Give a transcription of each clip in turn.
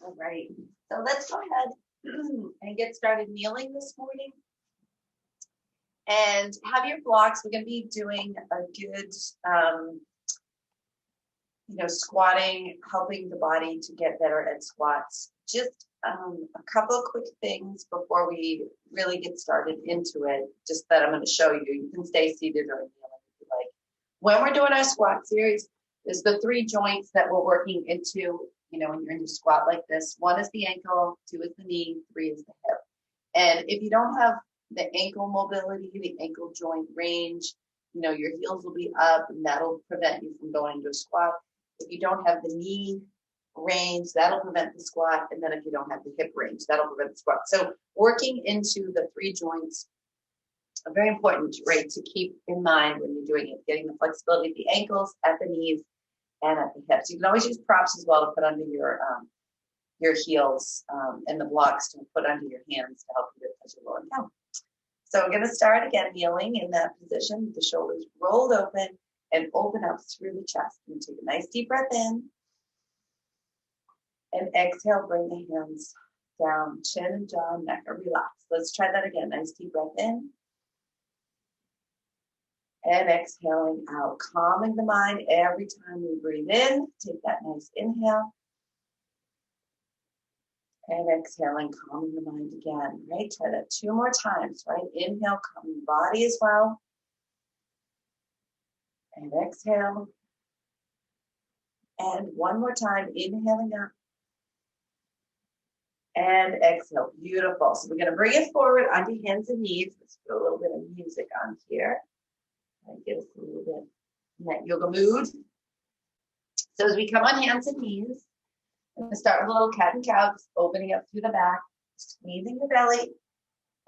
All right, so let's go ahead and get started kneeling this morning. And have your blocks. We're going to be doing a good, squatting, helping the body to get better at squats. Just a couple of quick things before we really get started into it, just that I'm going to show you. You can stay seated or kneeling if you like. When we're doing our squat series, there's the 3 joints that we're working into, when you're in a squat like this. 1 is the ankle, 2 is the knee, 3 is the hip. And if you don't have the ankle mobility, the ankle joint range, your heels will be up and that'll prevent you from going into a squat. If you don't have the knee range, that'll prevent the squat. And then if you don't have the hip range, that'll prevent the squat. So working into the 3 joints are very important, right, to keep in mind when you're doing it, getting the flexibility of the ankles, at the knees, and at the hips. You can always use props as well to put under your heels and the blocks to put under your hands to help you as you're rolling down. So we're going to start again kneeling in that position, the shoulders rolled open and open up through the chest. And take a nice deep breath in and exhale, bring the hands down, chin and jaw, neck are relaxed. Let's try that again. Nice deep breath in and exhaling out, calming the mind every time we breathe in. Take that nice inhale. And exhaling, calming the mind again, right? Try that 2 more times, right? Inhale, calming the body as well. And exhale. And 1 more time, inhaling up. And exhale, beautiful. So we're gonna bring it forward onto hands and knees. Let's put a little bit of music on here. And get us a little bit in that yoga mood. So as we come on hands and knees, I'm going to start with a little cat and cow, just opening up through the back, squeezing the belly,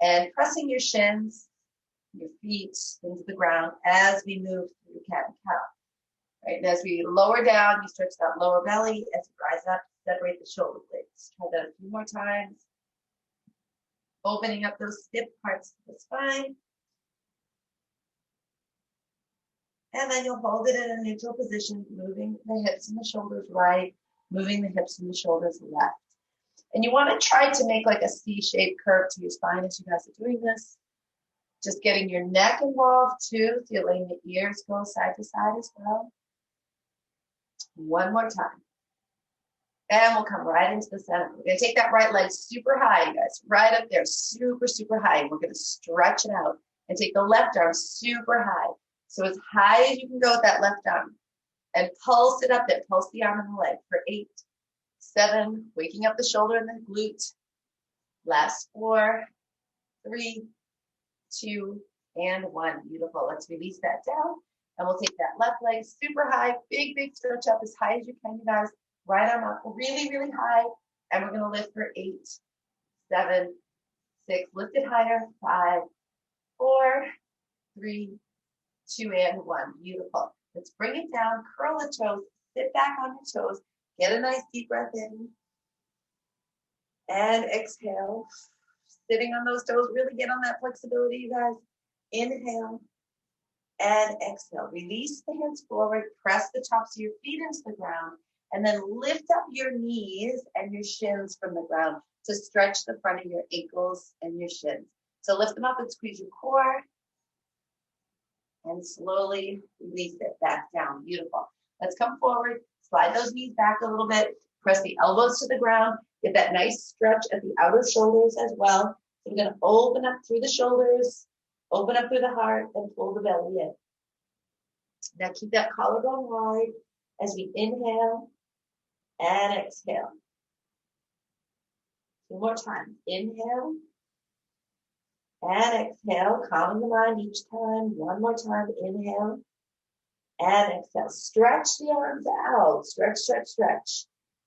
and pressing your shins, your feet into the ground as we move through cat and cow. Right, and as we lower down, you stretch that lower belly. As you rise up, separate the shoulder blades. Try that a few more times. Opening up those stiff parts of the spine. And then you'll hold it in a neutral position, moving the hips and the shoulders right, moving the hips and the shoulders left. And you want to try to make like a C-shaped curve to your spine as you guys are doing this. Just getting your neck involved too, so you're letting the ears go side to side as well. 1 more time. And we'll come right into the center. We're going to take that right leg super high, you guys, right up there, super, super high. And we're going to stretch it out and take the left arm super high. So as high as you can go with that left arm. And pulse it up there, pulse the arm and the leg for 8, 7, waking up the shoulder and the glute. Last 4, 3, 2, and 1. Beautiful. Let's release that down. And we'll take that left leg super high, big, big stretch up as high as you can, you guys. Right arm up really, really high. And we're going to lift for 8, 7, 6. Lift it higher. 5, 4, 3, 2, and 1. Beautiful. Let's bring it down, curl the toes, sit back on your toes, get a nice deep breath in, and exhale. Sitting on those toes, really get on that flexibility, you guys. Inhale, and exhale. Release the hands forward, press the tops of your feet into the ground, and then lift up your knees and your shins from the ground to stretch the front of your ankles and your shins. So lift them up and squeeze your core. And slowly release it back down. Beautiful. Let's come forward, slide those knees back a little bit, press the elbows to the ground, get that nice stretch at the outer shoulders as well. So we're going to open up through the shoulders, open up through the heart, and pull the belly in. Now keep that collarbone wide as we inhale and exhale. 2 more times. Inhale. And exhale, calming the mind each time. 1 more time, inhale. And exhale. Stretch the arms out. Stretch, stretch, stretch.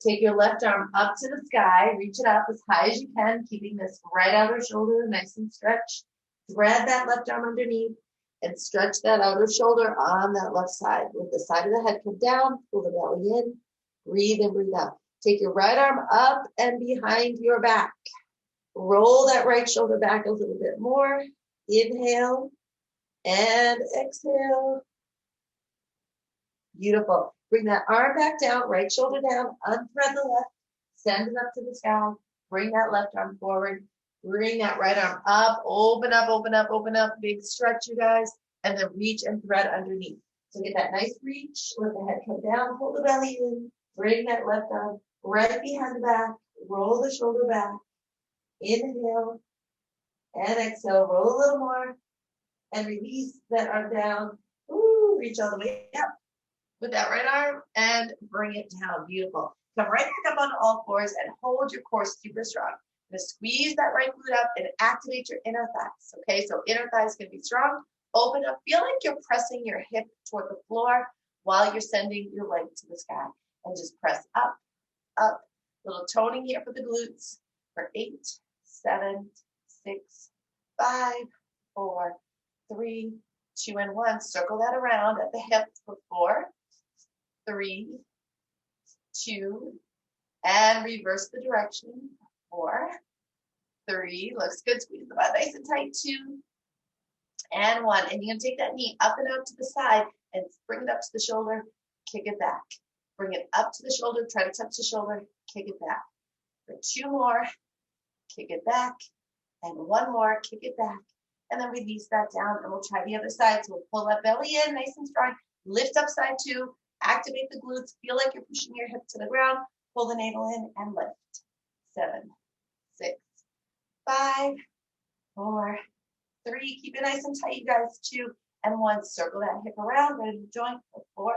Take your left arm up to the sky. Reach it up as high as you can, keeping this right outer shoulder nice and stretched. Thread that left arm underneath and stretch that outer shoulder on that left side. With the side of the head come down, pull the belly in. Breathe in, breathe out. Take your right arm up and behind your back. Roll that right shoulder back a little bit more. Inhale and exhale. Beautiful. Bring that arm back down, right shoulder down, unthread the left, Send it up to the sky. Bring that left arm forward. Bring that right arm up. Open up, open up, open up. Big stretch, you guys. And then reach and thread underneath. So get that nice reach. Let the head come down. Hold the belly in. Bring that left arm right behind the back. Roll the shoulder back. Inhale. And exhale. Roll a little more. And release that arm down. Ooh, reach all the way up. With that right arm and bring it down. Beautiful. Come right back up on all fours and hold your core super strong. Gonna squeeze that right glute up and activate your inner thighs. Okay, so inner thighs can be strong. Open up. Feel like you're pressing your hip toward the floor while you're sending your leg to the sky. And just press up, up. Little toning here for the glutes. For 8, 7, 6, 5, 4, 3, 2, and 1. Circle that around at the hip for 4, 3, 2, and reverse the direction. 4, 3, looks good. Squeeze the butt nice and tight. 2, and 1. And you're gonna take that knee up and out to the side and bring it up to the shoulder, kick it back. Bring it up to the shoulder, try to touch the shoulder, kick it back. For 2 more, kick it back. And 1 more, kick it back. And then release that down and we'll try the other side. So we'll pull that belly in nice and strong. Lift up side 2, activate the glutes. Feel like you're pushing your hip to the ground. Pull the navel in and lift. 7, 6, 5, 4, 3. Keep it nice and tight, you guys. 2 and 1. Circle that hip around. Ready to join for 4,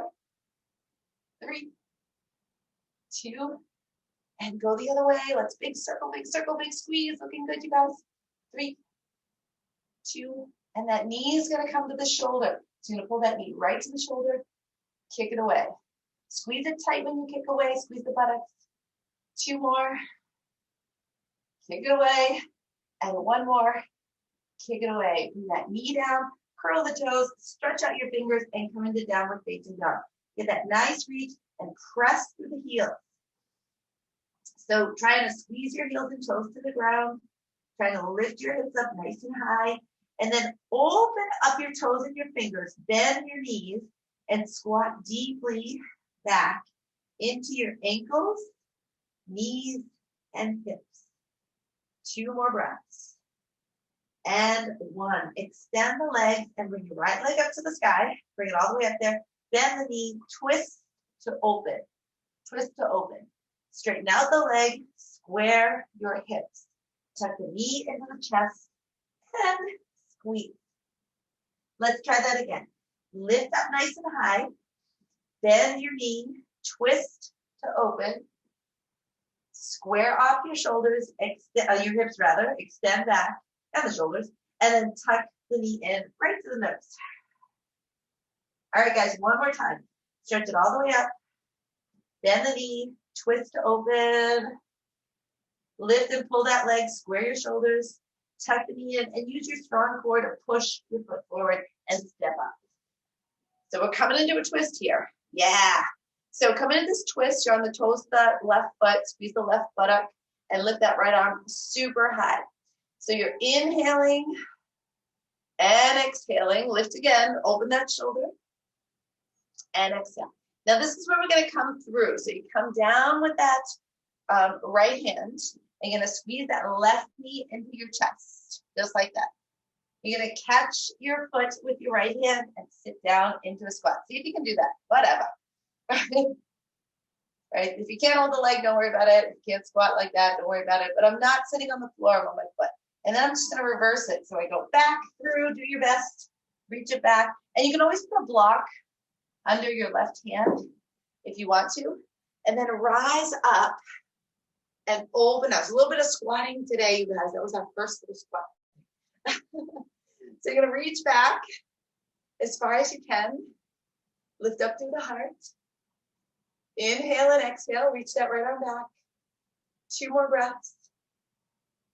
3, 2, and go the other way. Let's big circle, big squeeze. Looking good, you guys. 3, 2, and that knee is going to come to the shoulder. So you're going to pull that knee right to the shoulder, kick it away. Squeeze it tight when you kick away. Squeeze the buttocks. 2 more. Kick it away. And 1 more. Kick it away. Bring that knee down. Curl the toes. Stretch out your fingers and come into downward facing dog. Get that nice reach and press through the heels. So trying to squeeze your heels and toes to the ground. Trying to lift your hips up nice and high. And then open up your toes and your fingers. Bend your knees and squat deeply back into your ankles, knees, and hips. 2 more breaths. And 1. Extend the legs and bring your right leg up to the sky. Bring it all the way up there. Bend the knee, twist to open. Twist to open. Straighten out the leg, square your hips. Tuck the knee into the chest and squeeze. Let's try that again. Lift up nice and high. Bend your knee, twist to open. Square off your shoulders, your hips rather, extend back and the shoulders, and then tuck the knee in right to the nose. All right, guys, 1 more time. Stretch it all the way up. Bend the knee, twist to open. Lift and pull that leg, square your shoulders, tuck the knee in, and use your strong core to push your foot forward and step up. So we're coming into a twist here. Yeah. So coming into this twist, you're on the toes of the left foot, squeeze the left buttock, and lift that right arm super high. So you're inhaling and exhaling. Lift again, open that shoulder, and exhale. Now this is where we're going to come through. So you come down with that right hand, and you're going to squeeze that left knee into your chest, just like that. You're going to catch your foot with your right hand and sit down into a squat. See if you can do that. Whatever. Right? If you can't hold the leg, don't worry about it. If you can't squat like that, don't worry about it. But I'm not sitting on the floor, I'm on my foot. And then I'm just going to reverse it. So I go back through, do your best, reach it back. And you can always put a block under your left hand if you want to. And then rise up and open up. It's a little bit of squatting today, you guys. That was our first little squat. So you're going to reach back as far as you can. Lift up through the heart. Inhale and exhale. Reach that right arm back. 2 more breaths.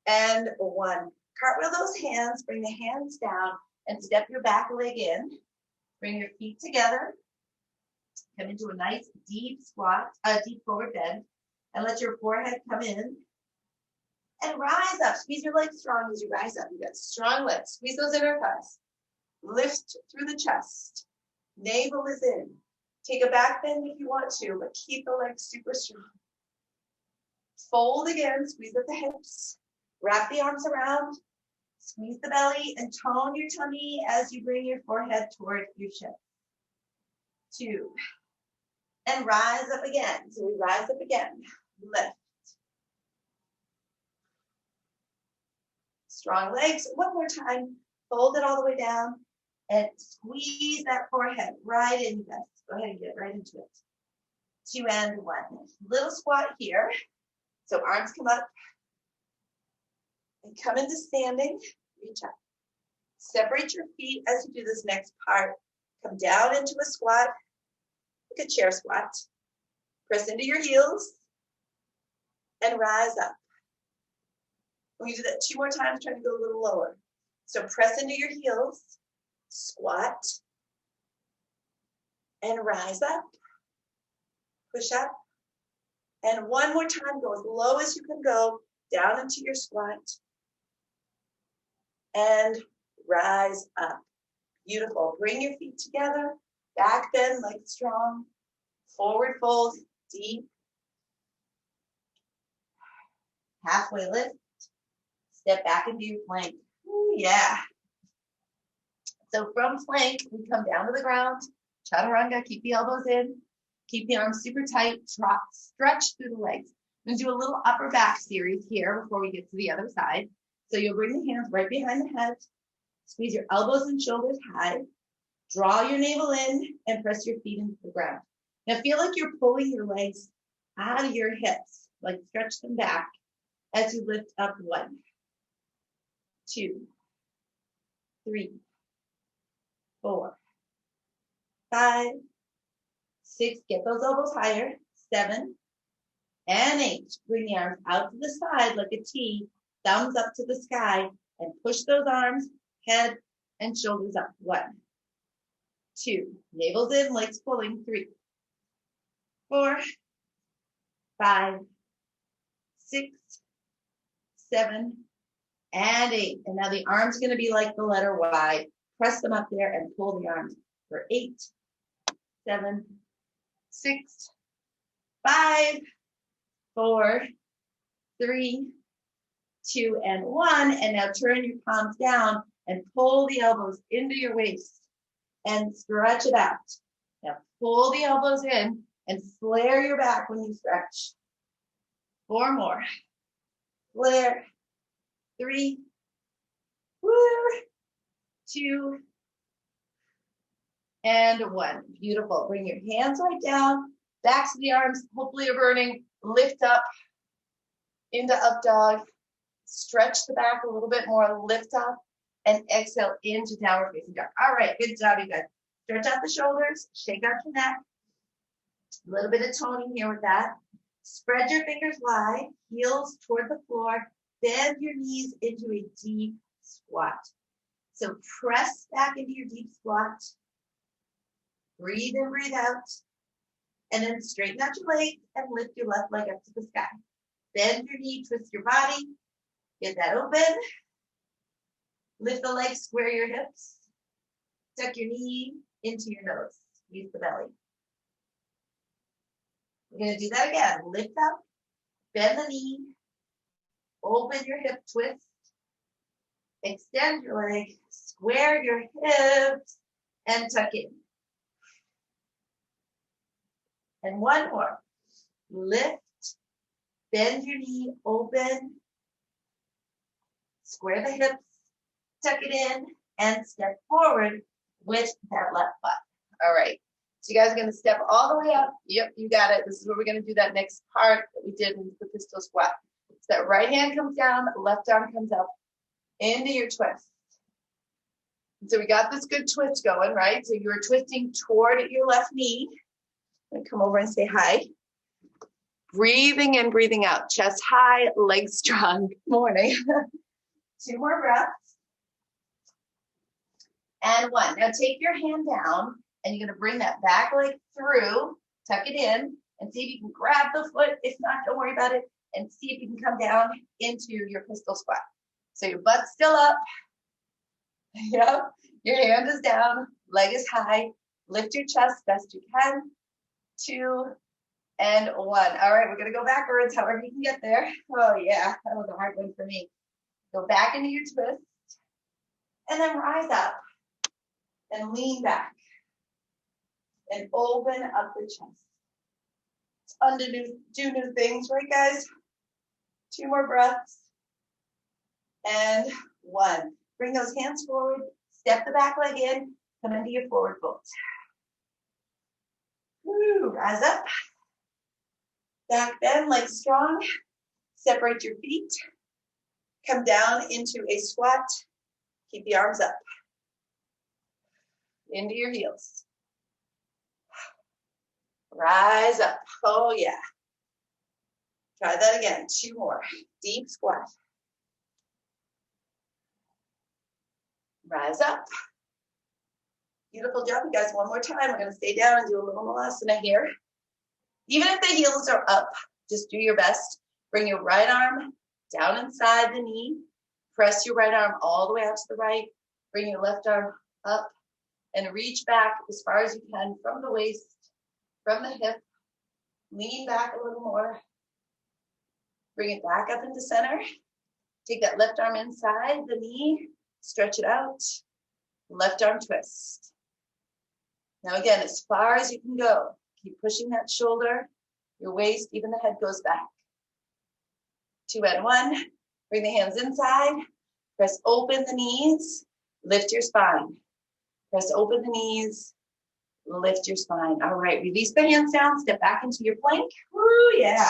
And 1. Cartwheel those hands. Bring the hands down and step your back leg in. Bring your feet together. Come into a nice deep squat, deep forward bend. And let your forehead come in. And rise up. Squeeze your legs strong as you rise up. You got strong legs. Squeeze those inner thighs. Lift through the chest. Navel is in. Take a back bend if you want to, but keep the legs super strong. Fold again, squeeze at the hips, wrap the arms around, squeeze the belly, and tone your tummy as you bring your forehead toward your shin. 2, and rise up again. So we rise up again, lift. Strong legs, one more time, fold it all the way down, and squeeze that forehead right into this. Go ahead and get right into it. 2 and 1. Little squat here. So arms come up and come into standing, reach up. Separate your feet as you do this next part. Come down into a squat, like a chair squat. Press into your heels and rise up. We do that 2 more times, trying to go a little lower. So press into your heels, squat, and rise up. Push up. And 1 more time, go as low as you can go, down into your squat. And rise up. Beautiful. Bring your feet together. Back bend, legs strong. Forward fold, deep. Halfway lift. Step back into your plank. Ooh, yeah. So from plank, we come down to the ground. Chaturanga, keep the elbows in. Keep the arms super tight. Stretch through the legs. I'm going to do a little upper back series here before we get to the other side. So you'll bring the hands right behind the head. Squeeze your elbows and shoulders high. Draw your navel in and press your feet into the ground. Now feel like you're pulling your legs out of your hips, like stretch them back as you lift up. 1, 2, 3, 4, 5, 6. Get those elbows higher. 7 and 8. Bring the arms out to the side like a T, thumbs up to the sky, and push those arms, head, and shoulders up. 1, 2. Navel's in, legs pulling. 3, 4, 5, 6, 7, and 8. And now the arm's going to be like the letter Y. Press them up there and pull the arms for 8, 7, 6, 5, 4, 3, 2, and 1. And now turn your palms down and pull the elbows into your waist and stretch it out. Now pull the elbows in and flare your back when you stretch. 4 more. Flare. 3, 2, and 1. Beautiful. Bring your hands right down. Backs of the arms, hopefully you're burning. Lift up into up dog. Stretch the back a little bit more. Lift up and exhale into downward facing dog. All right, good job, you guys. Stretch out the shoulders. Shake out your neck. A little bit of toning here with that. Spread your fingers wide. Heels toward the floor. Bend your knees into a deep squat. So press back into your deep squat. Breathe in, breathe out. And then straighten out your legs and lift your left leg up to the sky. Bend your knee, twist your body. Get that open. Lift the legs, square your hips. Tuck your knee into your nose. Squeeze the belly. We're going to do that again. Lift up, bend the knee, open your hip twist, extend your leg, square your hips, and tuck in. And 1 more. Lift, bend your knee, open, square the hips, tuck it in, and step forward with that left foot. All right. So you guys are going to step all the way up. Yep, you got it. This is where we're going to do that next part that we did in the pistol squat. So that right hand comes down, left arm comes up into your twist. And so we got this good twist going, right? So you're twisting toward your left knee. And come over and say hi. Breathing in, breathing out. Chest high, legs strong. Good morning. 2 more breaths. And 1. Now take your hand down and you're going to bring that back leg through, tuck it in, and see if you can grab the foot. If not, don't worry about it. And see if you can come down into your pistol squat. So your butt's still up. Yep. Your hand is down, leg is high. Lift your chest best you can. 2 and 1. All right, we're gonna go backwards, however you can get there. Oh yeah, that was a hard one for me. Go back into your twist, and then rise up, and lean back, and open up the chest. It's fun to do new things, right guys? 2 more breaths, and 1. Bring those hands forward, step the back leg in, come into your forward fold. Woo, rise up, back bend, legs strong, separate your feet, come down into a squat, keep the arms up, into your heels. Rise up, oh yeah. Try that again, 2 more, deep squat. Rise up. Beautiful job, you guys. One more time. We're going to stay down and do a little malasana here. Even if the heels are up, just do your best. Bring your right arm down inside the knee. Press your right arm all the way out to the right. Bring your left arm up and reach back as far as you can from the waist, from the hip. Lean back a little more. Bring it back up into center. Take that left arm inside the knee. Stretch it out. Left arm twist. Now again, as far as you can go. Keep pushing that shoulder, your waist, even the head goes back. 2 and 1. Bring the hands inside. Press open the knees. Lift your spine. Press open the knees. Lift your spine. All right, release the hands down. Step back into your plank. Woo, yeah.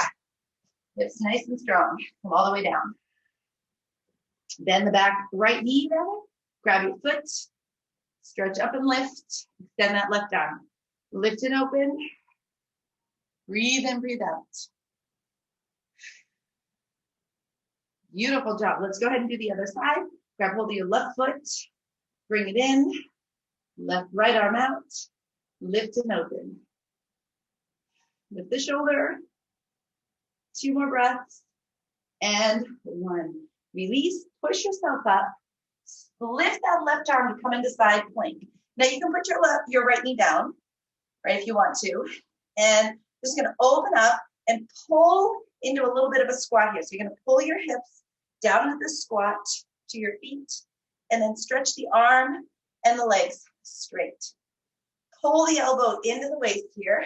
Hips nice and strong. Come all the way down. Bend the back right knee, rather. Grab your foot. Stretch up and lift. Extend that left arm. Lift it open. Breathe in, breathe out. Beautiful job. Let's go ahead and do the other side. Grab hold of your left foot. Bring it in. Left, right arm out. Lift and open. Lift the shoulder. 2 more breaths. And 1. Release. Push yourself up. Lift that left arm to come into side plank. Now you can put your right knee down, right, if you want to. And just going to open up and pull into a little bit of a squat here. So you're going to pull your hips down to the squat to your feet, and then stretch the arm and the legs straight. Pull the elbow into the waist here,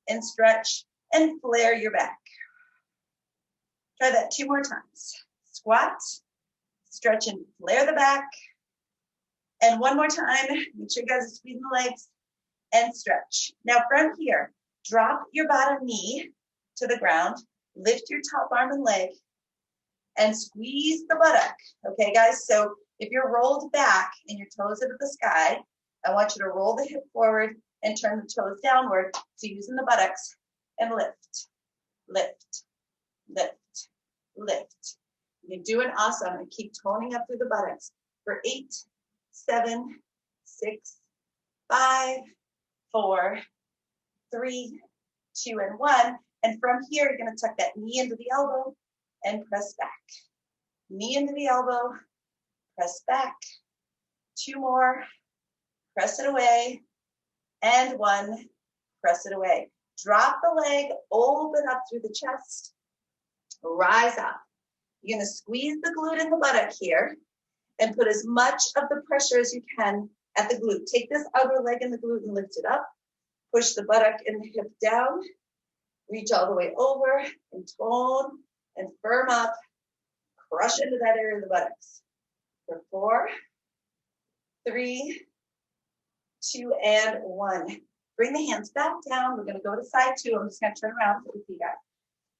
and stretch and flare your back. Try that 2 more times. Squat. Stretch and flare the back. And 1 more time. Make sure you guys are squeezing the legs and stretch. Now from here, drop your bottom knee to the ground. Lift your top arm and leg and squeeze the buttock. Okay, guys? So if you're rolled back and your toes are to the sky, I want you to roll the hip forward and turn the toes downward. So using the buttocks and lift, lift, lift, lift. You're doing awesome, and keep toning up through the buttocks for 8, 7, 6, 5, 4, 3, 2, and 1. And from here, you're going to tuck that knee into the elbow and press back. Knee into the elbow, press back. 2 more, press it away. And 1, press it away. Drop the leg, open up through the chest, rise up. You're going to squeeze the glute in the buttock here and put as much of the pressure as you can at the glute. Take this other leg in the glute and lift it up. Push the buttock and the hip down. Reach all the way over and tone and firm up. Crush into that area of the buttocks. For 4, 3, 2, and 1. Bring the hands back down. We're going to go to side 2. I'm just going to turn around so we see that.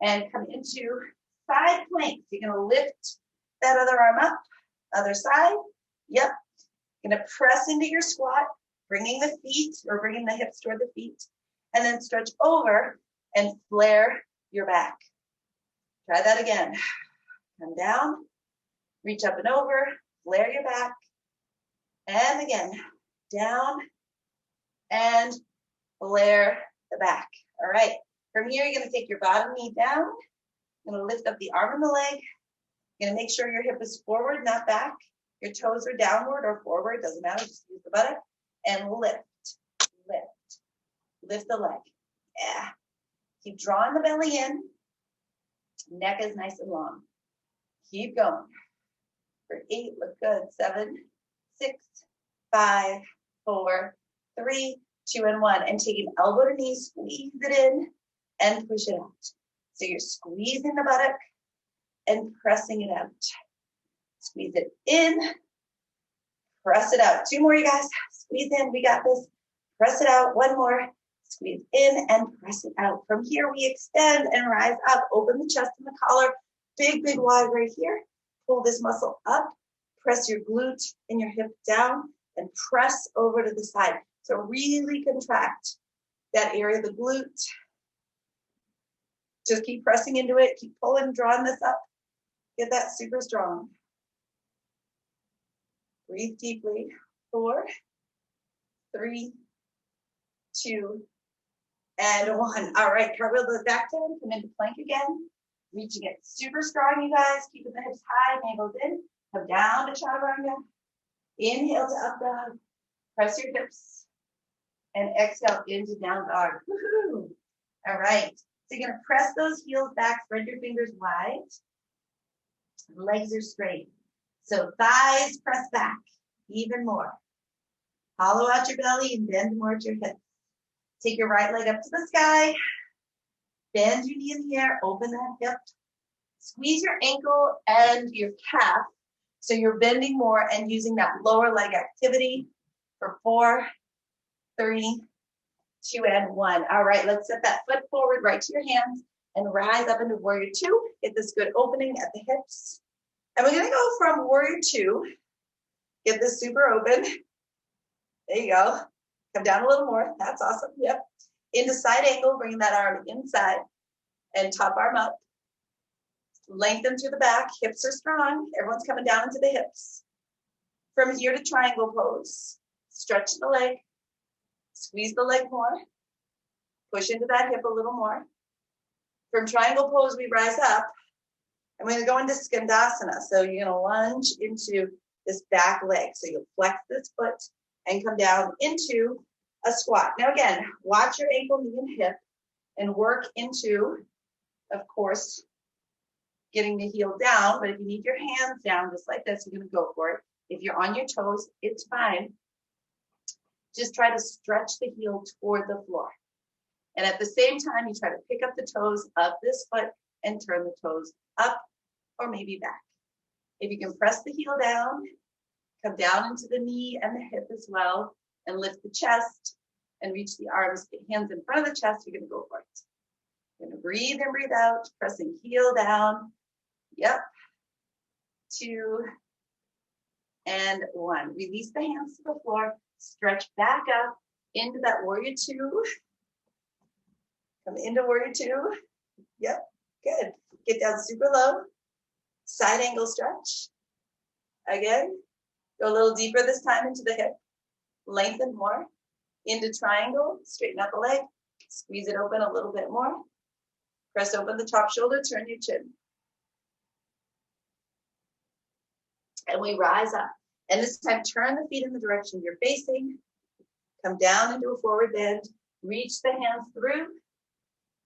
And come into side plank. You're going to lift that other arm up. Other side. Yep. You're going to press into your squat, bringing the feet or bringing the hips toward the feet. And then stretch over and flare your back. Try that again. Come down. Reach up and over. Flare your back. And again. Down. And flare the back. All right. From here, you're going to take your bottom knee down. You're going to lift up the arm and the leg. You're going to make sure your hip is forward, not back. Your toes are downward or forward. Doesn't matter. Just use the buttock. And lift, lift, lift the leg. Yeah. Keep drawing the belly in. Neck is nice and long. Keep going. For 8, look good. 7, 6, 5, 4, 3, 2, and 1. And taking elbow to knee, squeeze it in and push it out. So you're squeezing the buttock and pressing it out. Squeeze it in, press it out. 2 more, you guys. Squeeze in, we got this. Press it out, 1 more. Squeeze in and press it out. From here, we extend and rise up. Open the chest and the collar. Big, big wide right here. Pull this muscle up. Press your glute and your hip down and press over to the side. So really contract that area of the glute. Just keep pressing into it. Keep pulling, drawing this up. Get that super strong. Breathe deeply. 4, 3, 2, and 1. All right, cartwheel those back down. Come into plank again. Reaching it super strong, you guys. Keeping the hips high, navels in. Come down to chaturanga. Inhale to up dog. Press your hips. And exhale into down dog. Woohoo! All right. So you're going to press those heels back. Spread your fingers wide. Legs are straight. So thighs press back even more. Hollow out your belly and bend more at your hips. Take your right leg up to the sky. Bend your knee in the air. Open that hip. Squeeze your ankle and your calf. So you're bending more and using that lower leg activity for 4, 3, 2, and 1. All right, let's set that foot forward right to your hands and rise up into warrior 2. Get this good opening at the hips. And we're gonna go from warrior 2. Get this super open. There you go. Come down a little more. That's awesome. Yep. Into side angle, bringing that arm inside and top arm up. Lengthen through the back. Hips are strong. Everyone's coming down into the hips. From here to triangle pose. Stretch the leg. Squeeze the leg more. Push into that hip a little more. From triangle pose, we rise up. And we're going to go into Skandasana. So you're going to lunge into this back leg. So you'll flex this foot and come down into a squat. Now again, watch your ankle, knee, and hip and work into, of course, getting the heel down. But if you need your hands down just like this, you're going to go for it. If you're on your toes, it's fine. Just try to stretch the heel toward the floor. And at the same time, you try to pick up the toes of this foot and turn the toes up or maybe back. If you can press the heel down, come down into the knee and the hip as well, and lift the chest and reach the arms, hands in front of the chest, you're gonna go for it. You're gonna breathe in, breathe out, pressing heel down. Yep. 2, and 1. Release the hands to the floor, stretch back up into that warrior 2. Come into warrior 2. Yep, good. Get down super low. Side angle stretch. Again, go a little deeper this time into the hip. Lengthen more. Into triangle, straighten out the leg. Squeeze it open a little bit more. Press open the top shoulder, turn your chin. And we rise up. And this time, turn the feet in the direction you're facing. Come down into a forward bend. Reach the hands through.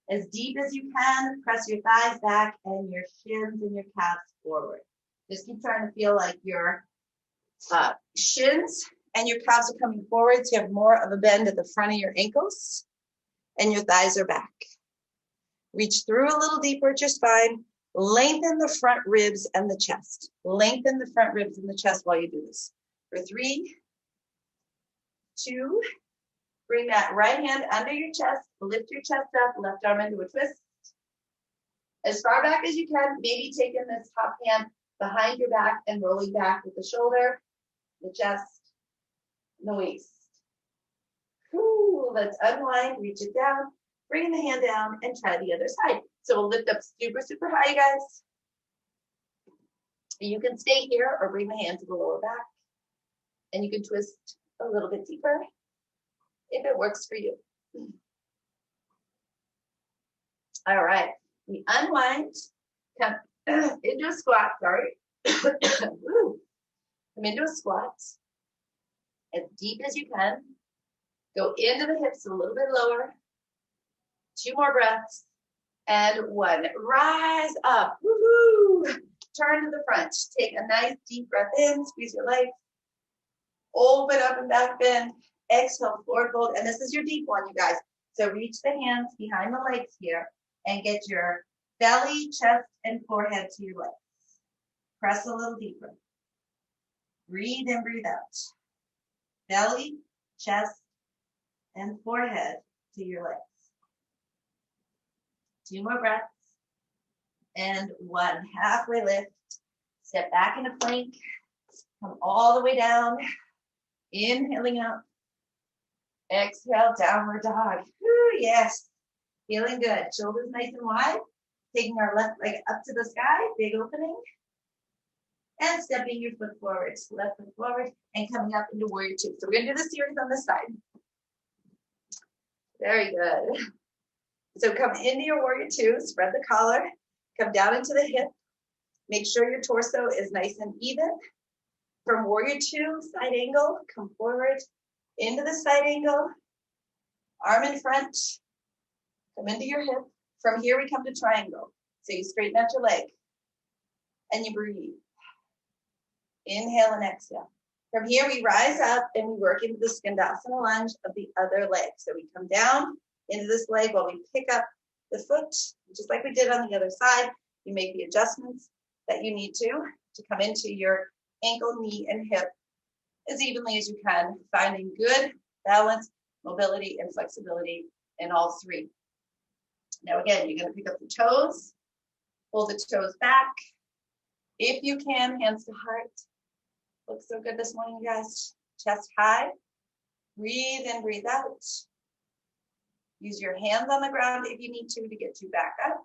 As deep as you can, press your thighs back and your shins and your calves forward. Just keep trying to feel like your shins and your calves are coming forward, so you have more of a bend at the front of your ankles and your thighs are back. Reach through a little deeper at your spine. Lengthen the front ribs and the chest. Lengthen the front ribs and the chest while you do this. For 3, 2, bring that right hand under your chest, lift your chest up, left arm into a twist. As far back as you can, maybe taking this top hand behind your back and rolling back with the shoulder, the chest, and the waist. Whew, let's unwind, reach it down, bring the hand down, and try the other side. So we'll lift up super, super high, you guys. You can stay here or bring the hand to the lower back. And you can twist a little bit deeper if it works for you. All right, we unwind, come into a squat, sorry. Come into a squat, as deep as you can. Go into the hips a little bit lower. 2 more breaths. And 1. Rise up. Woohoo! Turn to the front. Take a nice deep breath in. Squeeze your legs. Open up and back bend. Exhale, forward fold. And this is your deep one, you guys. So reach the hands behind the legs here and get your belly, chest, and forehead to your legs. Press a little deeper. Breathe in, breathe out. Belly, chest, and forehead to your legs. 2 more breaths. And 1. Halfway lift. Step back into plank. Come all the way down. Inhaling up. Exhale, downward dog. Woo, yes. Feeling good. Shoulders nice and wide. Taking our left leg up to the sky. Big opening. And stepping your foot forward. Left foot forward. And coming up into warrior 2. So we're going to do the series on this side. Very good. So come into your warrior 2. Spread the collar. Come down into the hip. Make sure your torso is nice and even. From warrior 2, side angle, come forward into the side angle. Arm in front. Come into your hip. From here, we come to triangle. So you straighten out your leg. And you breathe. Inhale and exhale. From here, we rise up and we work into the Skandasana lunge of the other leg. So we come down into this leg while we pick up the foot, just like we did on the other side. You make the adjustments that you need to come into your ankle, knee, and hip as evenly as you can, finding good balance, mobility, and flexibility in all 3. Now again, you're going to pick up the toes, pull the toes back. If you can, hands to heart. Looks so good this morning, you guys. Chest high. Breathe in, breathe out. Use your hands on the ground if you need to get you back up.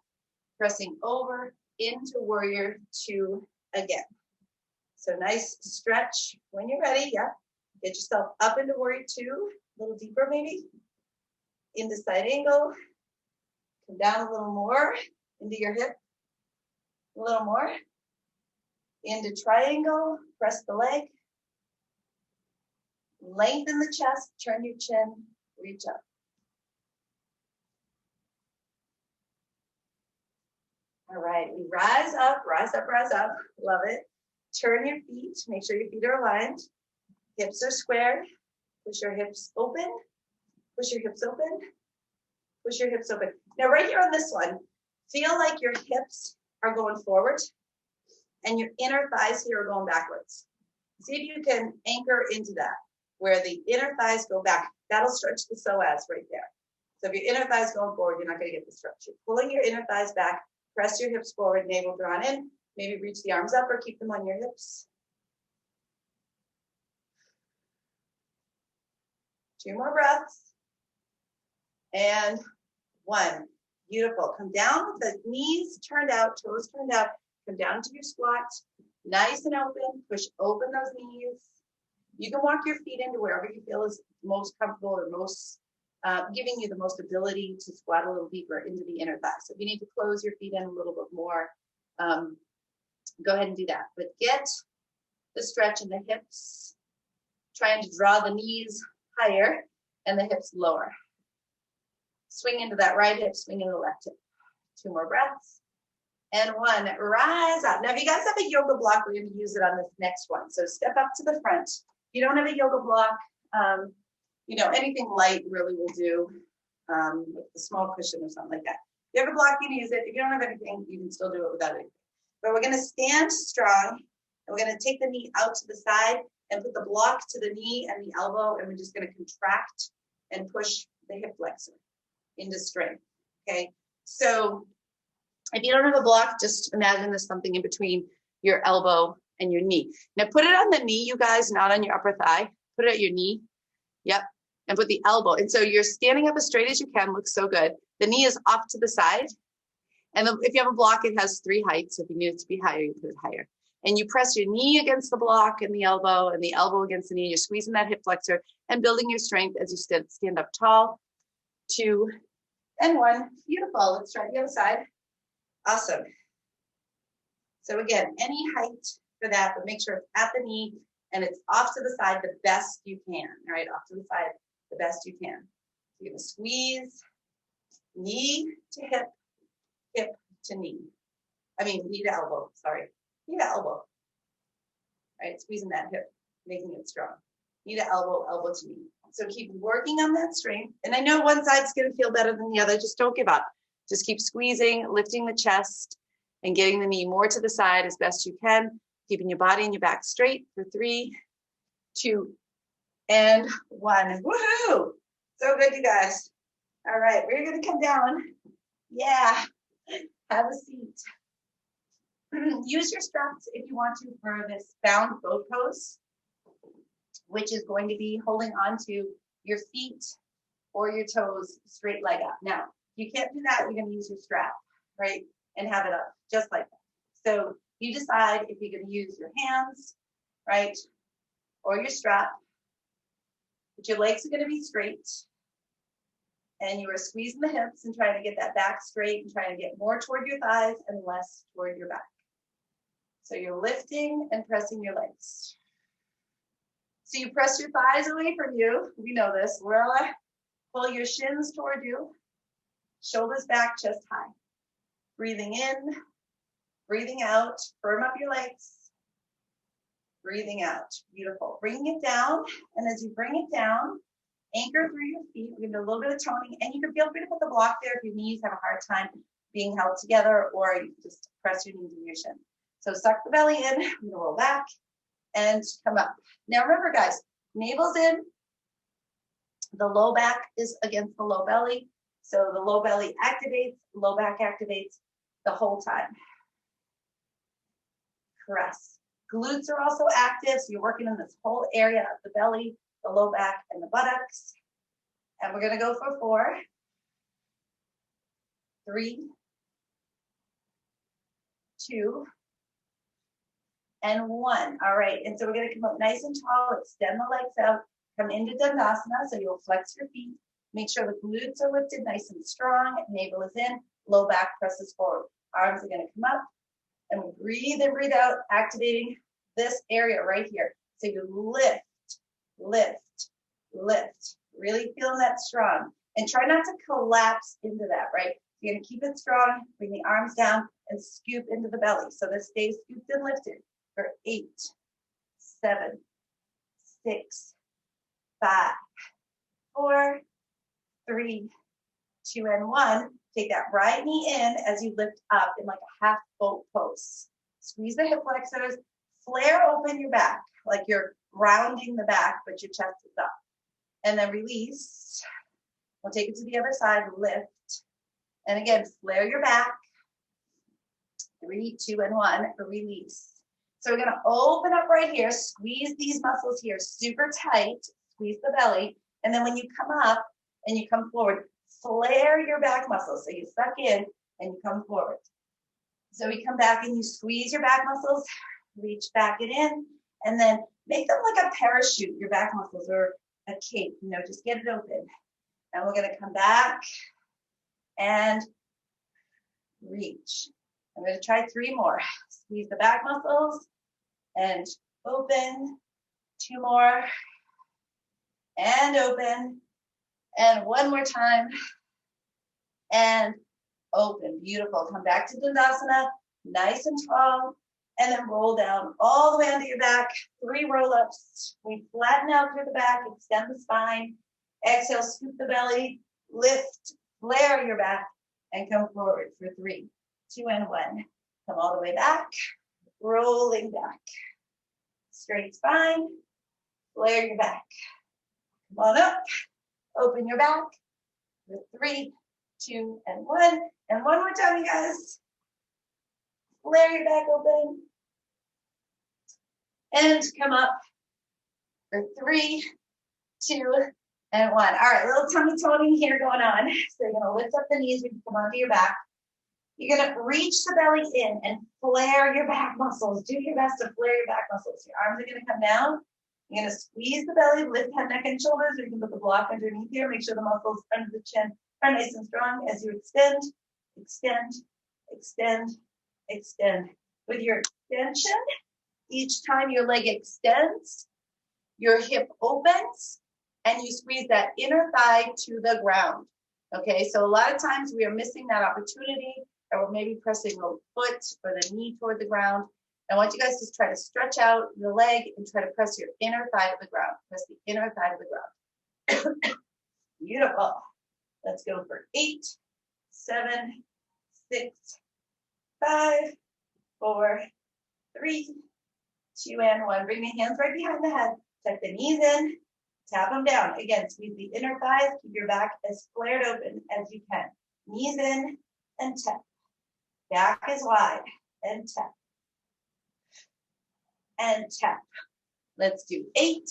Pressing over into warrior 2 again. So nice stretch when you're ready. Yeah. Get yourself up into warrior 2, a little deeper maybe. Into side angle. Come down a little more into your hip. A little more. Into triangle. Press the leg. Lengthen the chest. Turn your chin. Reach up. All right, we rise up, rise up, rise up. Love it. Turn your feet. Make sure your feet are aligned. Hips are squared. Push your hips open. Push your hips open. Push your hips open. Now right here on this one, feel like your hips are going forward and your inner thighs here are going backwards. See if you can anchor into that, where the inner thighs go back. That'll stretch the psoas right there. So if your inner thighs going forward, you're not going to get the stretch. You're pulling your inner thighs back. Press your hips forward, navel drawn in. Maybe reach the arms up or keep them on your hips. 2 more breaths. And 1. Beautiful. Come down with the knees turned out, toes turned out. Come down to your squat. Nice and open. Push open those knees. You can walk your feet into wherever you feel is most comfortable or most giving you the most ability to squat a little deeper into the inner thigh. So if you need to close your feet in a little bit more, go ahead and do that. But get the stretch in the hips, trying to draw the knees higher and the hips lower. Swing into that right hip, swing into the left hip. 2 more breaths. And 1, rise up. Now, if you guys have a yoga block, we're going to use it on this next one. So step up to the front. If you don't have a yoga block, anything light really will do, with a small cushion or something like that. If you have a block, you can use it. If you don't have anything, you can still do it without anything. But we're going to stand strong, and we're going to take the knee out to the side and put the block to the knee and the elbow, and we're just going to contract and push the hip flexor into strength, okay? So if you don't have a block, just imagine there's something in between your elbow and your knee. Now put it on the knee, you guys, not on your upper thigh. Put it at your knee. Yep. And put the elbow. And so you're standing up as straight as you can. Looks so good. The knee is off to the side. And if you have a block, it has 3 heights. So if you need it to be higher, you put it higher. And you press your knee against the block and the elbow against the knee. You're squeezing that hip flexor and building your strength as you stand up tall. 2 and 1. Beautiful. Let's try the other side. Awesome. So again, any height for that, but make sure it's at the knee and it's off to the side the best you can. All right, off to the side the best you can. You're going to squeeze knee to hip, hip to knee. I mean, knee to elbow, sorry. Knee to elbow. Right, squeezing that hip, making it strong. Knee to elbow, elbow to knee. So keep working on that strength. And I know one side's gonna feel better than the other, just don't give up. Just keep squeezing, lifting the chest, and getting the knee more to the side as best you can, keeping your body and your back straight for 3, 2, and 1. Woohoo! So good, you guys. All right, we're gonna come down. Yeah, have a seat. Use your straps if you want to for this bound boat pose, which is going to be holding on to your feet or your toes straight leg up. Now, if you can't do that, you're gonna use your strap, right? And have it up, just like that. So you decide if you're gonna use your hands, right? Or your strap, but your legs are gonna be straight. And you are squeezing the hips and trying to get that back straight and trying to get more toward your thighs and less toward your back. So you're lifting and pressing your legs. So you press your thighs away from you. We know this. Pull your shins toward you. Shoulders back, chest high. Breathing in, breathing out. Firm up your legs. Breathing out. Beautiful. Bringing it down. And as you bring it down, anchor through your feet. We're going to do a little bit of toning. And you can feel free to put the block there if your knees have a hard time being held together, or you can just press your knees in your shin. So suck the belly in, I'm gonna roll back and come up. Now remember guys, navel's in, the low back is against the low belly. So the low belly activates, low back activates the whole time. Press. Glutes are also active, so you're working in this whole area of the belly, the low back, and the buttocks. And we're gonna go for 4, 3, 2, and 1. All right, and so we're gonna come up nice and tall, extend the legs out, come into Dandasana, so you'll flex your feet, make sure the glutes are lifted nice and strong, navel is in, low back presses forward. Arms are gonna come up, and we breathe in, breathe out, activating this area right here. So you lift, lift, lift, really feeling that strong. And try not to collapse into that, right? You're gonna keep it strong, bring the arms down, and scoop into the belly. So this stays scooped and lifted. For 8, 7, 6, 5, 4, 3, 2, and 1. Take that right knee in as you lift up in like a half boat pose. Squeeze the hip flexors, flare open your back, like you're rounding the back, but your chest is up. And then release. We'll take it to the other side, lift. And again, flare your back. 3, 2, and 1, release. So we're gonna open up right here, squeeze these muscles here super tight, squeeze the belly, and then when you come up and you come forward, flare your back muscles. So you suck in and you come forward. So we come back and you squeeze your back muscles, reach back it in, and then make them like a parachute, your back muscles, or a cape, just get it open. And we're gonna come back and reach. I'm gonna try 3 more. Squeeze the back muscles and open. 2 more and open. And 1 more time and open. Beautiful. Come back to Dandasana, nice and tall, and then roll down all the way onto your back. 3 roll-ups. We flatten out through the back, extend the spine. Exhale, scoop the belly, lift, flare your back, and come forward for 3, 2, and 1. Come all the way back, rolling back. Straight spine, flare your back. Come on up, open your back for 3, 2, and 1. And 1 more time, you guys. Flare your back open. And come up for 3, 2, and 1. All right, little tummy toning here going on. So you're gonna lift up the knees, you can come onto your back. You're gonna reach the belly in and flare your back muscles. Do your best to flare your back muscles. Your arms are gonna come down. You're gonna squeeze the belly, lift head, neck, and shoulders, or you can put the block underneath here. Make sure the muscles under the chin are nice and strong as you extend, extend, extend, extend. With your extension, each time your leg extends, your hip opens, and you squeeze that inner thigh to the ground. Okay, so a lot of times we are missing that opportunity, or we're maybe pressing the foot or the knee toward the ground. I want you guys to try to stretch out the leg and try to press your inner thigh to the ground. Press the inner thigh to the ground. Beautiful. Let's go for 8, 7, 6, 5, 4, 3, 2, and 1. Bring the hands right behind the head. Tuck the knees in. Tap them down. Again, squeeze the inner thighs. Keep your back as flared open as you can. Knees in and tap. Back is wide and tap. And tap. Let's do 8,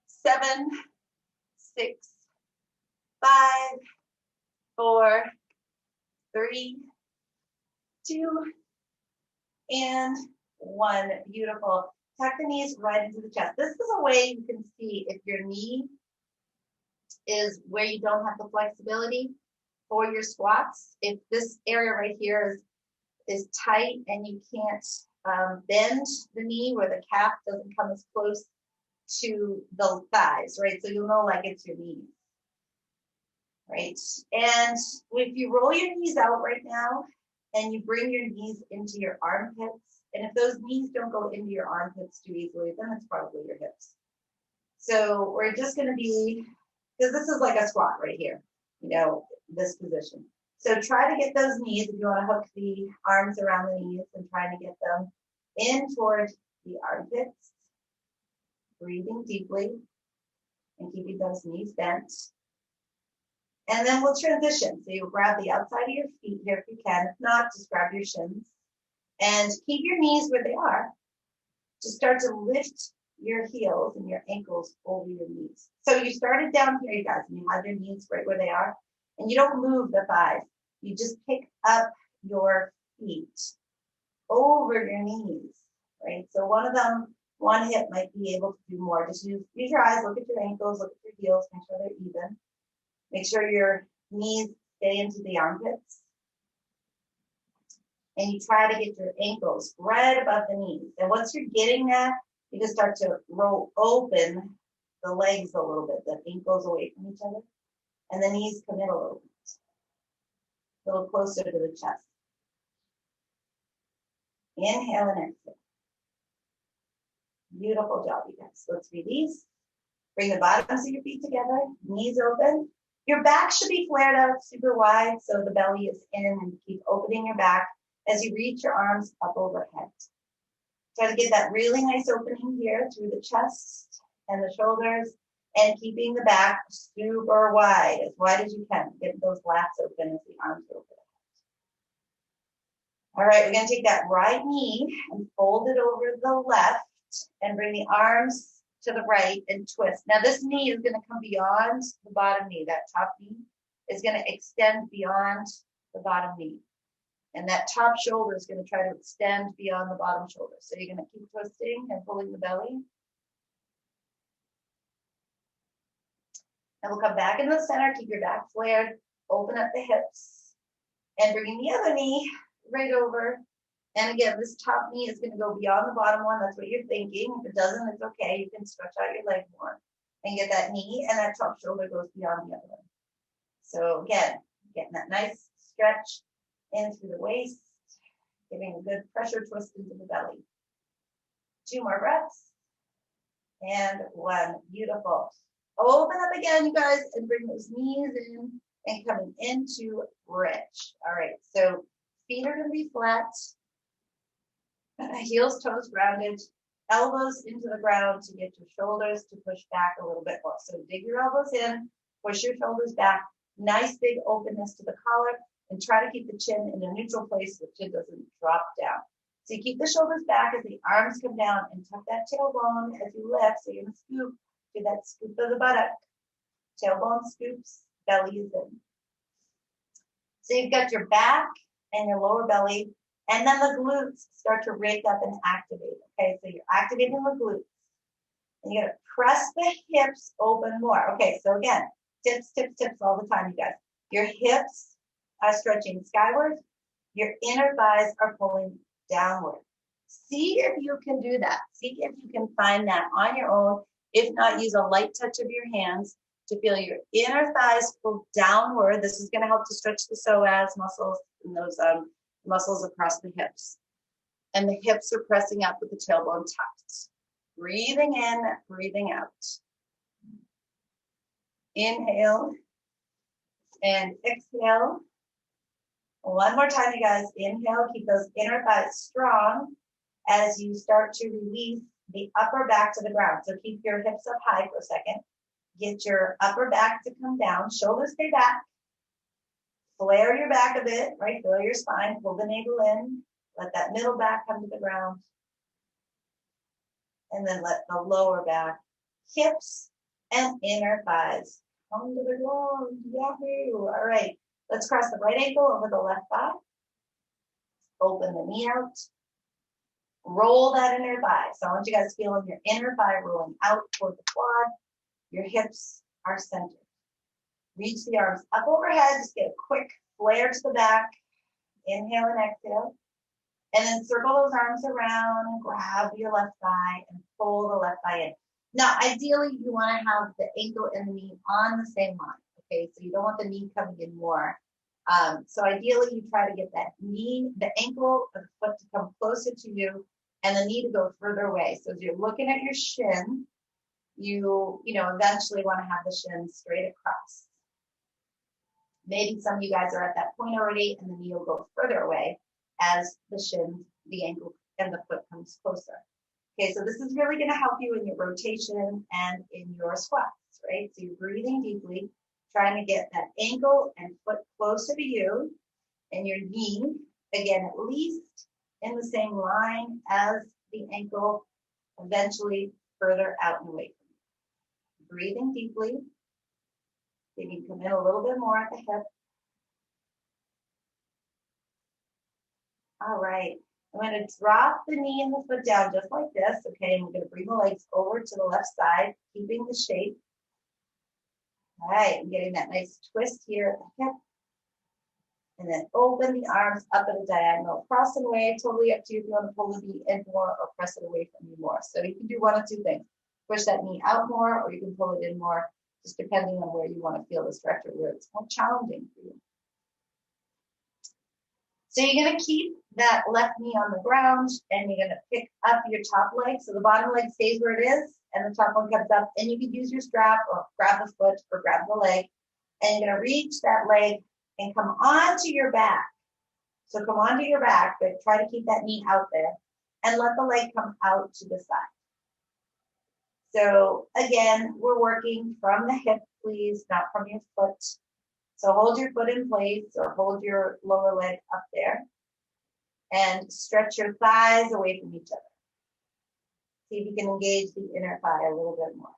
7, 6, 5, 4, 3, 2, and 1. Beautiful. Tuck the knees right into the chest. This is a way you can see if your knee is where you don't have the flexibility for your squats. If this area right here is tight and you can't bend the knee where the calf doesn't come as close to the thighs, right? So you'll know like it's your knees, right? And if you roll your knees out right now and you bring your knees into your armpits, and if those knees don't go into your armpits too easily, then it's probably your hips. So we're just going to be, because this is like a squat right here, you know, this position. So try to get those knees, if you want to hook the arms around the knees and trying to get them in towards the armpits. Breathing deeply and keeping those knees bent. And then we'll transition. So you'll grab the outside of your feet here if you can. If not, just grab your shins. And keep your knees where they are. Just start to lift your heels and your ankles over your knees. So you started down here, you guys, and you have your knees right where they are. And you don't move the thighs. You just pick up your feet over your knees, right? So one hip might be able to do more. Just use your eyes, look at your ankles, look at your heels, make sure they're even. Make sure your knees stay into the armpits. And you try to get your ankles right above the knees. And once you're getting that, you just start to roll open the legs a little bit, the ankles away from each other. And the knees come in a little bit, a little closer to the chest. Inhale and exhale. Beautiful job, you guys. Let's release. Bring the bottoms of your feet together, knees open. Your back should be flared out super wide so the belly is in, and keep opening your back as you reach your arms up overhead. Try to get that really nice opening here through the chest and the shoulders, and keeping the back super wide as you can. Get those lats open as the arms open. All right, we're going to take that right knee and fold it over the left and bring the arms to the right and twist. Now this knee is going to come beyond the bottom knee. That top knee is going to extend beyond the bottom knee. And that top shoulder is going to try to extend beyond the bottom shoulder. So you're going to keep twisting and pulling the belly. And we'll come back into the center, keep your back flared, open up the hips, and bringing the other knee right over. And again, this top knee is going to go beyond the bottom one. That's what you're thinking. If it doesn't, it's okay. You can stretch out your leg more and get that knee, and that top shoulder goes beyond the other one. So again, getting that nice stretch in through the waist, giving a good pressure twist into the belly. 2 more breaths. And 1. Beautiful. Open up again, you guys, and bring those knees in and coming into bridge. All right, so feet are going to be flat. Heels, toes grounded, elbows into the ground to get your shoulders to push back a little bit more. So dig your elbows in, push your shoulders back, nice big openness to the collar, and try to keep the chin in a neutral place so the chin doesn't drop down. So you keep the shoulders back as the arms come down, and tuck that tailbone as you lift. So you're going to scoop, do that scoop of the buttock. Tailbone scoops, belly is in. So you've got your back and your lower belly. And then the glutes start to rake up and activate. Okay, so you're activating the glutes. And you're going to press the hips open more. Okay, so again, tips, tips, tips all the time, you guys. Your hips are stretching skyward. Your inner thighs are pulling downward. See if you can do that. See if you can find that on your own. If not, use a light touch of your hands to feel your inner thighs pull downward. This is going to help to stretch the psoas muscles and those muscles across the hips. And the hips are pressing up with the tailbone tucked. Breathing in, breathing out. Inhale and exhale. One more time, you guys. Inhale, keep those inner thighs strong as you start to release the upper back to the ground. So keep your hips up high for a second. Get your upper back to come down. Shoulders stay back. Flare your back a bit, right? Feel your spine. Pull the navel in. Let that middle back come to the ground. And then let the lower back, hips, and inner thighs come to the ground. Yahoo! All right. Let's cross the right ankle over the left thigh. Open the knee out. Roll that inner thigh. So I want you guys feeling your inner thigh rolling out toward the quad. Your hips are centered. Reach the arms up overhead. Just get a quick flare to the back. Inhale and exhale. And then circle those arms around and grab your left thigh and pull the left thigh in. Now, ideally, you want to have the ankle and the knee on the same line. Okay, so you don't want the knee coming in more. So ideally, you try to get that knee, the ankle or the foot to come closer to you and the knee to go further away. So as you're looking at your shin, you eventually want to have the shin straight across. Maybe some of you guys are at that point already and the knee will go further away as the shin, the ankle, and the foot comes closer. Okay, so this is really going to help you in your rotation and in your squats, right? So you're breathing deeply, trying to get that ankle and foot closer to you, and your knee, again, at least in the same line as the ankle, eventually further out and away from you. Breathing deeply. You can come in a little bit more at the hip. All right. I'm going to drop the knee and the foot down just like this, okay? And we're going to bring the legs over to the left side, keeping the shape. All right, I'm getting that nice twist here at the hip. And then open the arms up at a diagonal. Cross it away, totally up to you if you want to pull the knee in more or press it away from you more. So you can do one of two things. Push that knee out more, or you can pull it in more, just depending on where you want to feel the stretch or where it's more challenging for you. So you're going to keep that left knee on the ground and you're going to pick up your top leg. So the bottom leg stays where it is and the top one comes up, and you can use your strap or grab the foot or grab the leg, and you're going to reach that leg and come onto your back. So come onto your back, but try to keep that knee out there and let the leg come out to the side. So again, we're working from the hip, please, not from your foot. So hold your foot in place or hold your lower leg up there and stretch your thighs away from each other. See if you can engage the inner thigh a little bit more.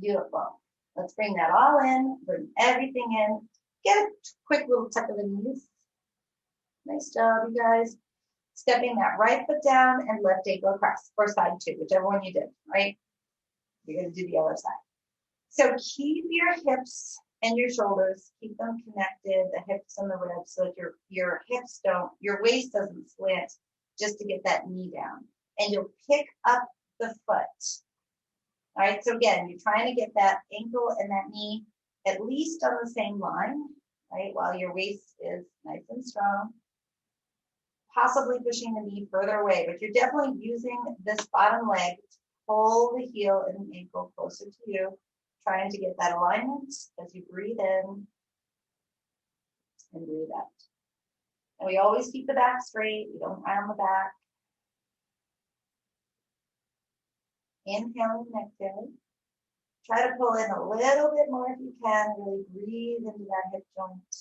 Beautiful. Let's bring that all in, bring everything in. Get a quick little tuck of the knees. Nice job, you guys. Stepping that right foot down and left ankle across, or side two, whichever one you did, right? You're going to do the other side. So keep your hips and your shoulders, keep them connected, the hips and the ribs, so that your hips don't, your waist doesn't slant, just to get that knee down. And you'll pick up the foot. All right, so again, you're trying to get that ankle and that knee at least on the same line, right? While your waist is nice and strong. Possibly pushing the knee further away, but you're definitely using this bottom leg to pull the heel and the ankle closer to you, trying to get that alignment as you breathe in and breathe out. And we always keep the back straight. We don't round the back. Inhaling and exhaling. Try to pull in a little bit more if you can. Really breathe into that hip joint.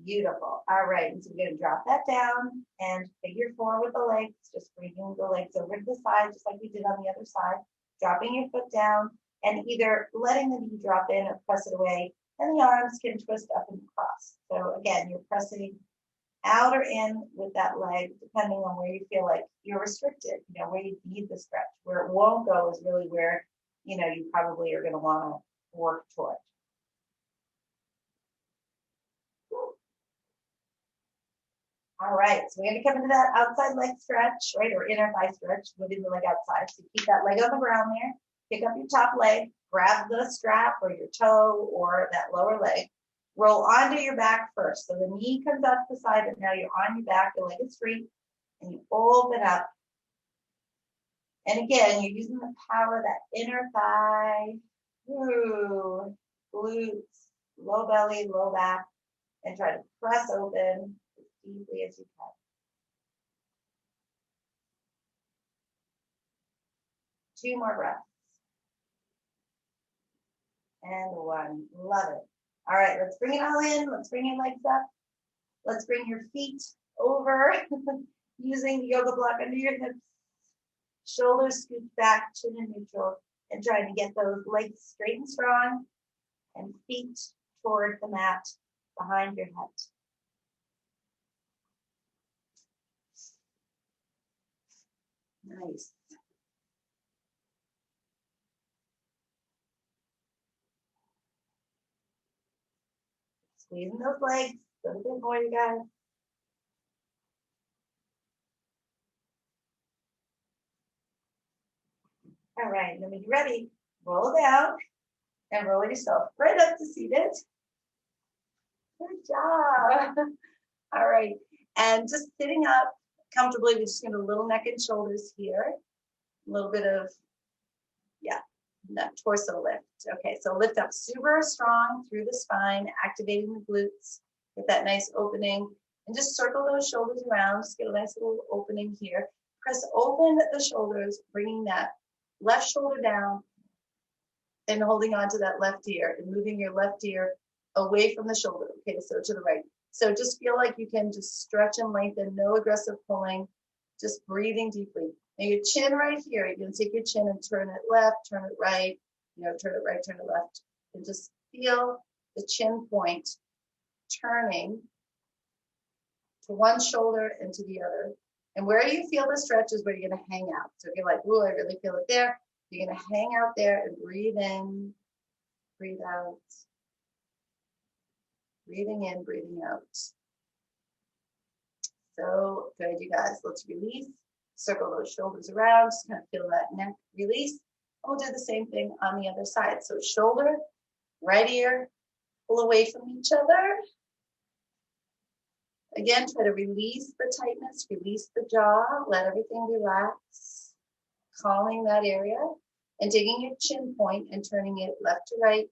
Beautiful. All right, and so we're going to drop that down and figure four with the legs, just bringing the legs over to the side, just like we did on the other side. Dropping your foot down and either letting the knee drop in or press it away, and the arms can twist up and across. So again, you're pressing out or in with that leg, depending on where you feel like you're restricted, where you need the stretch. Where it won't go is really where, you probably are going to want to work toward. All right, so we're gonna come into that outside leg stretch, right, or inner thigh stretch, moving the leg outside. So keep that leg on the ground there, pick up your top leg, grab the strap or your toe or that lower leg, roll onto your back first. So the knee comes out to the side, but now you're on your back, your leg is free, and you open up. And again, you're using the power of that inner thigh, ooh, glutes, low belly, low back, and try to press open as deeply as you can. Two more breaths. And one. Love it. All right, let's bring it all in. Let's bring your legs up. Let's bring your feet over using the yoga block under your hips. Shoulders scoop back, chin in neutral, and trying to get those legs straight and strong and feet toward the mat behind your head. Nice. Squeezing those legs. A little bit more, you guys. All right, then when you're ready, roll down and roll yourself right up to seated. Good job. All right, and just sitting up comfortably, we're just gonna do a little neck and shoulders here. A little bit of, yeah, that torso lift. Okay, so lift up super strong through the spine, activating the glutes. Get that nice opening and just circle those shoulders around. Just get a nice little opening here. Press open the shoulders, bringing that left shoulder down and holding on to that left ear and moving your left ear away from the shoulder. Okay, so to the right. So just feel like you can just stretch and lengthen, no aggressive pulling, just breathing deeply. Now your chin right here, you're gonna take your chin and turn it left, turn it right, turn it right, turn it left. And just feel the chin point turning to one shoulder and to the other. And where you feel the stretch is where you're gonna hang out. So if you're like, ooh, I really feel it there, you're gonna hang out there and breathe in, breathe out. Breathing in, breathing out. So good, you guys. Let's release. Circle those shoulders around. Just kind of feel that neck release. And we'll do the same thing on the other side. So shoulder, right ear, pull away from each other. Again, try to release the tightness, release the jaw, let everything relax. Calming that area and taking your chin point and turning it left to right.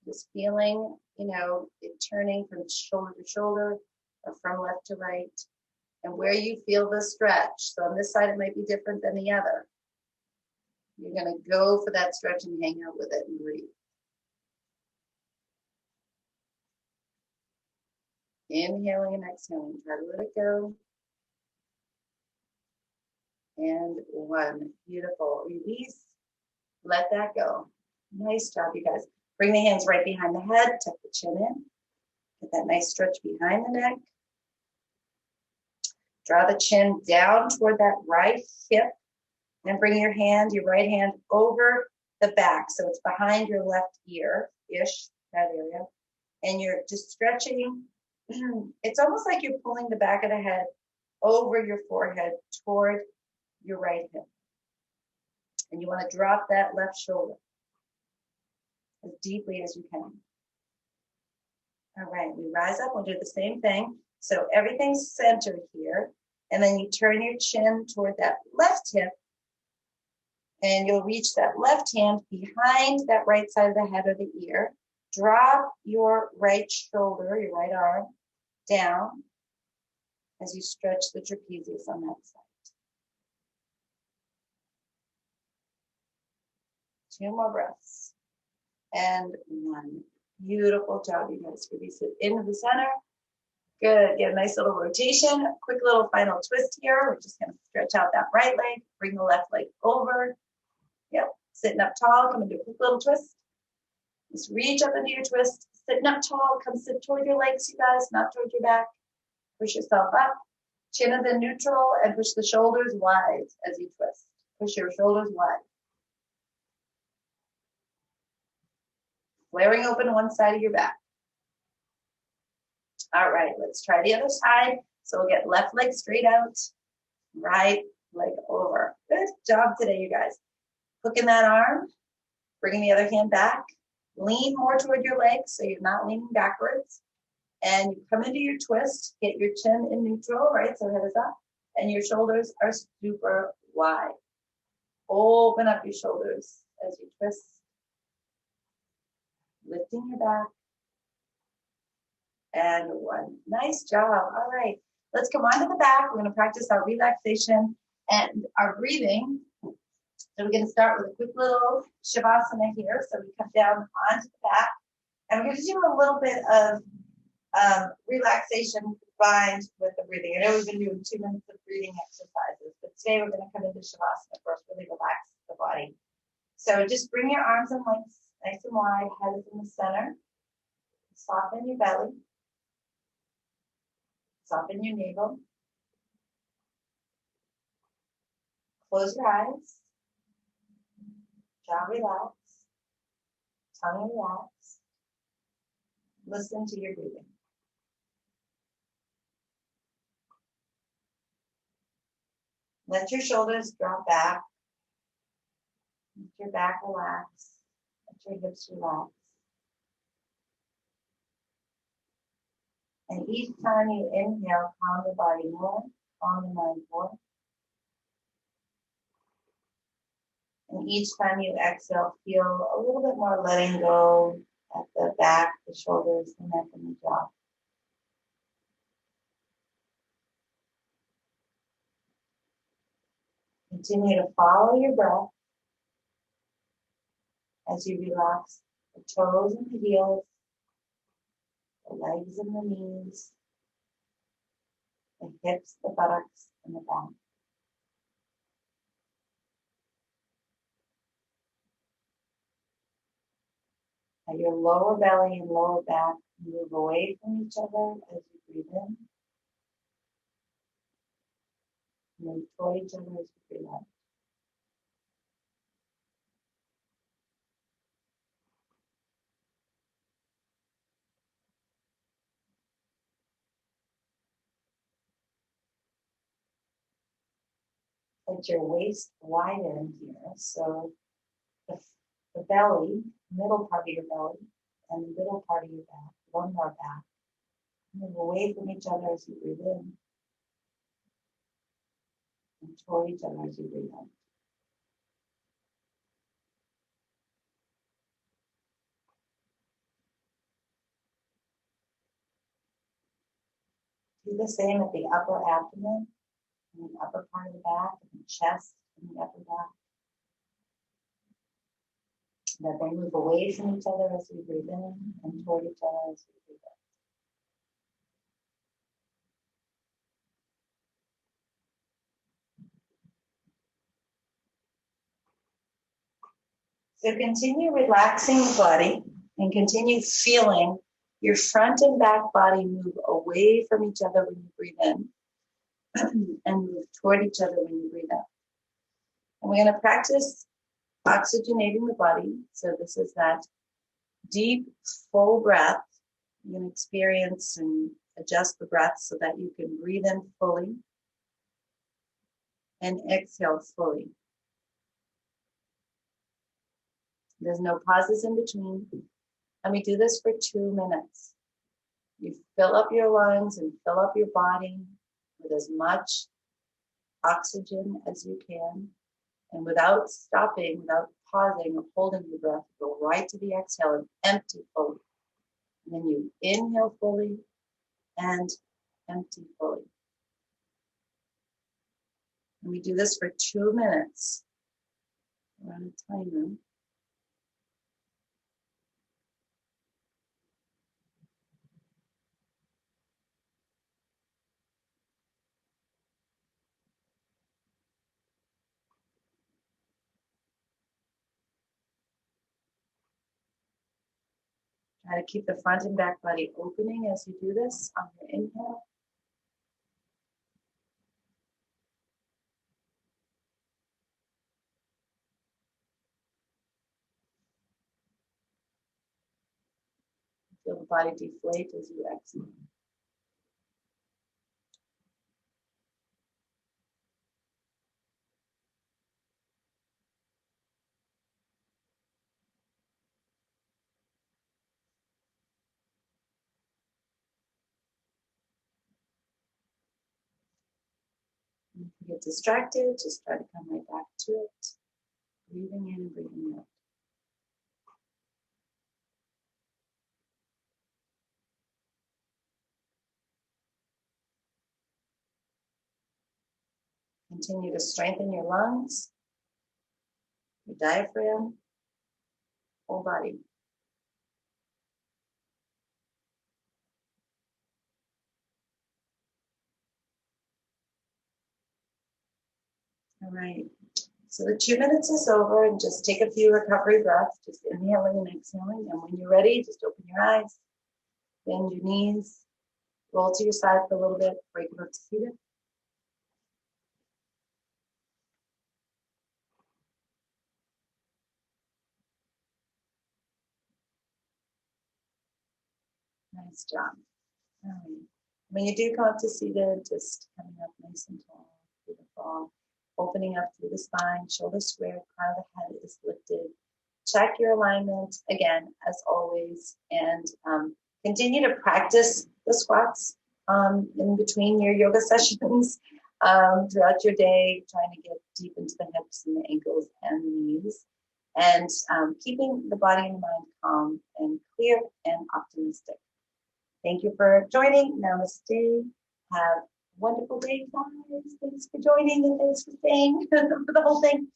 Just feeling, it turning from shoulder to shoulder or from left to right. And where you feel the stretch. So on this side, it might be different than the other. You're going to go for that stretch and hang out with it and breathe. Inhaling and exhaling. Try to let it go. And one. Beautiful. Release. Let that go. Nice job, you guys. Bring the hands right behind the head. Tuck the chin in. Get that nice stretch behind the neck. Draw the chin down toward that right hip. And bring your right hand over the back. So it's behind your left ear-ish, that area. And you're just stretching. It's almost like you're pulling the back of the head over your forehead toward your right hip. And you want to drop that left shoulder as deeply as you can. All right, we rise up, we'll do the same thing. So everything's centered here. And then you turn your chin toward that left hip. And you'll reach that left hand behind that right side of the head or the ear. Drop your right shoulder, your right arm, down as you stretch the trapezius on that side. 2 more breaths. And 1. Beautiful job, you guys. Release it into the center. Good. Get a nice little rotation. Quick little final twist here. We're just going to stretch out that right leg. Bring the left leg over. Yep. Sitting up tall. Come into a quick little twist. Just reach up into your twist. Sitting up tall. Come sit toward your legs, you guys, not toward your back. Push yourself up. Chin is in neutral and push the shoulders wide as you twist. Push your shoulders wide. Flaring open one side of your back. All right, let's try the other side. So we'll get left leg straight out, right leg over. Good job today, you guys. Hooking that arm, bringing the other hand back. Lean more toward your legs so you're not leaning backwards. And you come into your twist, get your chin in neutral, right? So head is up. And your shoulders are super wide. Open up your shoulders as you twist. Lifting your back. And one. Nice job. All right. Let's come onto the back. We're going to practice our relaxation and our breathing. So we're going to start with a quick little Shavasana here. So we come down onto the back. And we're going to do a little bit of relaxation combined with the breathing. I know we've been doing 2 minutes of breathing exercises, but today we're going to come into Shavasana first, really relax the body. So just bring your arms and legs nice and wide, head is in the center. Soften your belly. Soften your navel. Close your eyes. Jaw relax. Tongue relax. Listen to your breathing. Let your shoulders drop back. Let your back relax. Let your hips relax. And each time you inhale, calm the body more, calm the mind more. And each time you exhale, feel a little bit more letting go at the back, the shoulders, the neck, and the jaw. Continue to follow your breath as you relax the toes and the heels, the legs and the knees, the hips, the buttocks, and the back. Let your lower belly and lower back move away from each other as you breathe in. Move toward each other as you breathe out. Let your waist widen here. So the belly, middle part of your belly, and the middle part of your back, lumbar back, move away from each other as you breathe in, and toward each other as you breathe out. Do the same at the upper abdomen, and the upper part of the back, and the chest, and the upper back. Let them move away from each other as we breathe in, and toward each other as we breathe out. So continue relaxing the body and continue feeling your front and back body move away from each other when you breathe in and move toward each other when you breathe out. And we're going to practice oxygenating the body. So this is that deep, full breath. You're going to experience and adjust the breath so that you can breathe in fully and exhale fully. There's no pauses in between. And we do this for 2 minutes. You fill up your lungs and fill up your body with as much oxygen as you can. And without stopping, without pausing or holding your breath, go right to the exhale and empty fully. And then you inhale fully and empty fully. And we do this for 2 minutes. We're on a timer. Try to keep the front and back body opening as you do this on your inhale. Feel the body deflate as you exhale. If you get distracted, just try to come right back to it. Breathing in and breathing out. Continue to strengthen your lungs, your diaphragm, whole body. All right. So the 2 minutes is over, and just take a few recovery breaths, just inhaling and exhaling. And when you're ready, just open your eyes, bend your knees, roll to your side for a little bit, break it up to seated. Nice job. All right. When you do come up to seated, just coming up nice and tall, beautiful. Opening up through the spine, shoulders squared, crown of the head is lifted. Check your alignment again, as always, and continue to practice the squats in between your yoga sessions throughout your day, trying to get deep into the hips and the ankles and the knees, and keeping the body and mind calm and clear and optimistic. Thank you for joining. Namaste. Have a wonderful day, guys. Thanks for joining and thanks for staying for the whole thing.